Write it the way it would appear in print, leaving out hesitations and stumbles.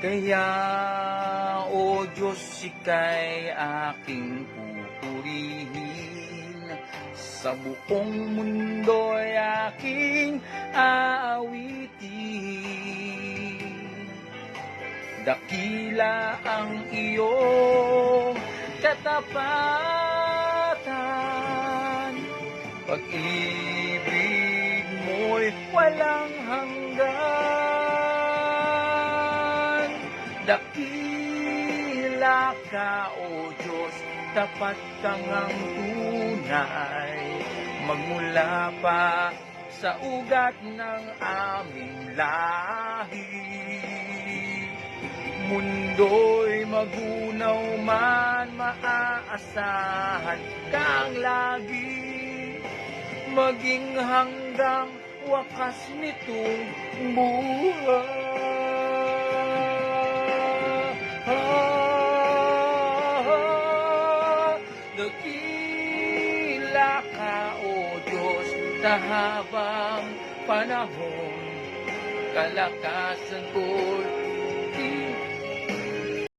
Kaya, O Diyos, ika'y aking pupurihin, sa buong mundo'y aking aawitin. Dakila ang iyong katapatan, pag-ibig mo'y walang hanggan. Dakila ka, O Diyos, tapat kang ang tunay, magmula pa sa ugat ng aming lahi. Mundo'y magunaw man, maaasahan kang lagi, maging hanggang wakas nitong buhay. Dakila ka, O Diyos, sa habang panahon, kalakasan ko'y